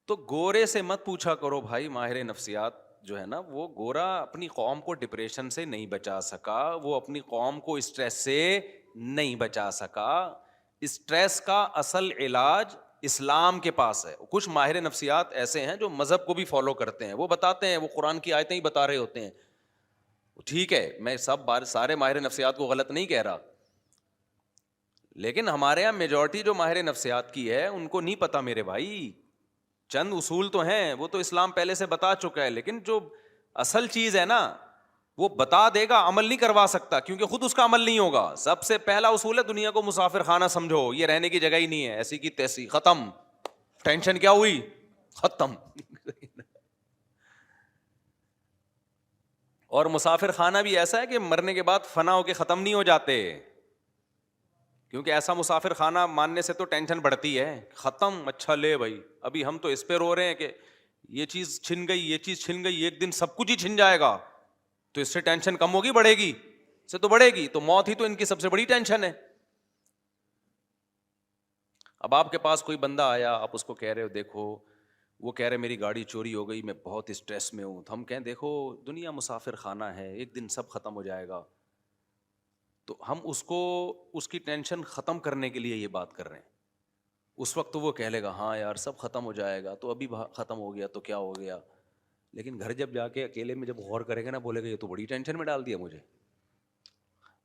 تو گورے سے مت پوچھا کرو بھائی، ماہر نفسیات جو ہے نا وہ گورا اپنی قوم کو ڈپریشن سے نہیں بچا سکا، وہ اپنی قوم کو اسٹریس سے نہیں بچا سکا. اسٹریس کا اصل علاج اسلام کے پاس ہے. کچھ ماہر نفسیات ایسے ہیں جو مذہب کو بھی فالو کرتے ہیں، وہ بتاتے ہیں، وہ قرآن کی آیتیں ہی بتا رہے ہوتے ہیں. ٹھیک ہے، میں سارے ماہر نفسیات کو غلط نہیں کہہ رہا، لیکن ہمارے یہاں میجورٹی جو ماہر نفسیات کی ہے ان کو نہیں پتا میرے بھائی. چند اصول تو ہیں، وہ تو اسلام پہلے سے بتا چکا ہے، لیکن جو اصل چیز ہے نا وہ بتا دے گا، عمل نہیں کروا سکتا کیونکہ خود اس کا عمل نہیں ہوگا. سب سے پہلا اصول ہے دنیا کو مسافر خانہ سمجھو، یہ رہنے کی جگہ ہی نہیں ہے، ایسی کی تیسی، ختم. ٹینشن کیا ہوئی؟ ختم. اور مسافر خانہ بھی ایسا ہے کہ مرنے کے بعد فنا ہو کے ختم نہیں ہو جاتے، کیونکہ ایسا مسافر خانہ ماننے سے تو ٹینشن بڑھتی ہے. ختم، اچھا لے بھائی، ابھی ہم تو اس پہ رو رہے ہیں کہ یہ چیز چھن گئی، یہ چیز چھن گئی، ایک دن سب کچھ ہی چھن جائے گا، تو اس سے ٹینشن کم ہوگی بڑھے گی؟ سے تو بڑھے گی. تو موت ہی تو ان کی سب سے بڑی ٹینشن ہے. اب آپ کے پاس کوئی بندہ آیا، آپ اس کو کہہ رہے ہو دیکھو، وہ کہہ رہے میری گاڑی چوری ہو گئی، میں بہت اسٹریس میں ہوں. تو ہم کہیں دیکھو دنیا مسافر خانہ ہے، ایک دن سب ختم ہو جائے گا. تو ہم اس کو اس کی ٹینشن ختم کرنے کے لیے یہ بات کر رہے ہیں. اس وقت تو وہ کہہ لے گا ہاں یار سب ختم ہو جائے گا، تو ابھی ختم ہو گیا تو کیا ہو گیا. لیکن گھر جب جا کے اکیلے میں جب غور کرے گا نا، بولے گا یہ تو بڑی ٹینشن میں ڈال دیا مجھے.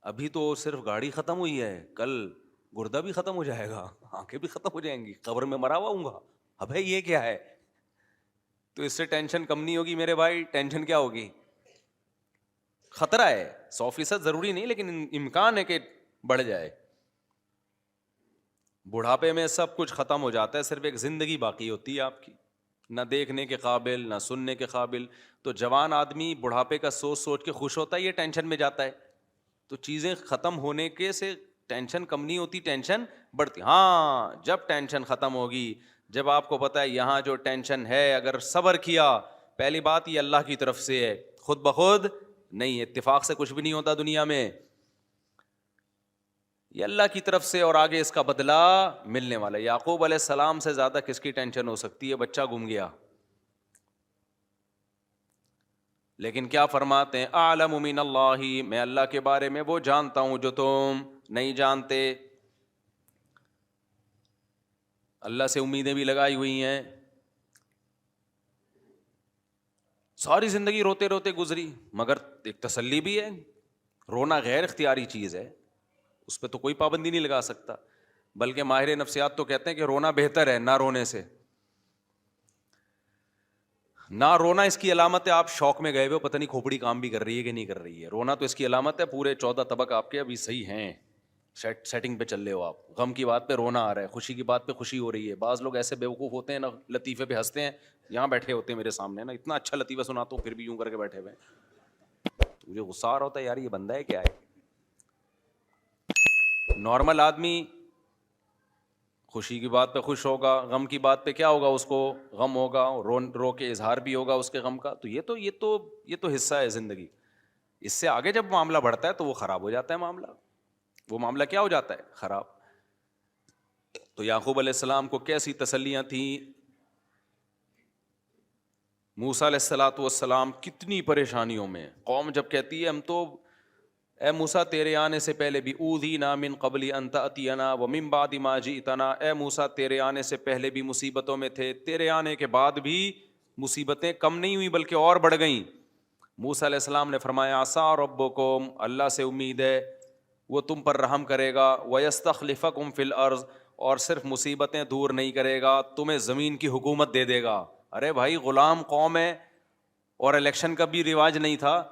ابھی تو صرف گاڑی ختم ہوئی ہے، کل گردہ بھی ختم ہو جائے گا، آنکھیں بھی ختم ہو جائیں گی، قبر میں مرا ہوا ہوں گا. ابے یہ کیا ہے؟ تو اس سے ٹینشن کم نہیں ہوگی میرے بھائی. ٹینشن کیا ہوگی؟ خطرہ ہے، 100% ضروری نہیں لیکن امکان ہے کہ بڑھ جائے. بڑھاپے میں سب کچھ ختم ہو جاتا ہے، صرف ایک زندگی باقی ہوتی ہے آپ کی، نہ دیکھنے کے قابل نہ سننے کے قابل. تو جوان آدمی بڑھاپے کا سوچ سوچ کے خوش ہوتا ہے، یہ ٹینشن میں جاتا ہے. تو چیزیں ختم ہونے کے سے ٹینشن کم نہیں ہوتی، ٹینشن بڑھتی. ہاں جب ٹینشن ختم ہوگی، جب آپ کو پتا ہے یہاں جو ٹینشن ہے اگر صبر کیا، پہلی بات یہ اللہ کی طرف سے ہے، خود بخود نہیں، اتفاق سے کچھ بھی نہیں ہوتا دنیا میں، یہ اللہ کی طرف سے، اور آگے اس کا بدلہ ملنے والا ہے. یعقوب علیہ السلام سے زیادہ کس کی ٹینشن ہو سکتی ہے؟ بچہ گم گیا. لیکن کیا فرماتے ہیں؟ اعلم من اللہ، میں اللہ کے بارے میں وہ جانتا ہوں جو تم نہیں جانتے. اللہ سے امیدیں بھی لگائی ہوئی ہیں، ساری زندگی روتے روتے گزری، مگر ایک تسلی بھی ہے. رونا غیر اختیاری چیز ہے، اس پہ تو کوئی پابندی نہیں لگا سکتا. بلکہ ماہر نفسیات تو کہتے ہیں کہ رونا بہتر ہے نہ رونے سے. نہ رونا اس کی علامت ہے آپ شوق میں گئے ہوئے، پتہ نہیں کھوپڑی کام بھی کر رہی ہے کہ نہیں کر رہی ہے. رونا تو اس کی علامت ہے پورے 14 طبق آپ کے ابھی صحیح ہیں، سیٹنگ پہ چل رہے ہو آپ. غم کی بات پہ رونا آ رہا ہے، خوشی کی بات پہ خوشی ہو رہی ہے. بعض لوگ ایسے بیوقوف ہوتے ہیں نا، لطیفے پہ ہنستے ہیں، یہاں بیٹھے ہوتے ہیں میرے سامنے نا، اتنا اچھا لطیفہ سناتا ہوں پھر بھی یوں کر کے بیٹھے ہوئے ہیں. مجھے غصہ آ رہا ہوتا ہے یار یہ بندہ ہے کیا ہے. نارمل آدمی خوشی کی بات پہ خوش ہوگا، غم کی بات پہ کیا ہوگا، اس کو غم ہوگا، رو کے اظہار بھی ہوگا اس کے غم کا. تو یہ تو حصہ ہے زندگی. اس سے آگے جب معاملہ بڑھتا ہے تو وہ خراب ہو جاتا ہے معاملہ. وہ معاملہ کیا ہو جاتا ہے؟ خراب. تو یعقوب علیہ السلام کو کیسی تسلیاں تھیں. موسیٰ علیہ الصلوۃ والسلام کتنی پریشانیوں میں، قوم جب کہتی ہے ہم تو اے موسیٰ تیرے آنے سے پہلے بھی اوذینا من قبل ان تأتینا ومن بعد ما جئتنا، اے موسیٰ تیرے آنے سے پہلے بھی مصیبتوں میں تھے، تیرے آنے کے بعد بھی مصیبتیں کم نہیں ہوئی بلکہ اور بڑھ گئیں. موسیٰ علیہ السلام نے فرمایا عسیٰ ربکم، اللہ سے امید ہے وہ تم پر رحم کرے گا، ویستخلفکم فی الارض، اور صرف مصیبتیں دور نہیں کرے گا، تمہیں زمین کی حکومت دے دے گا. ارے بھائی غلام قوم ہے اور الیکشن کا بھی رواج نہیں تھا،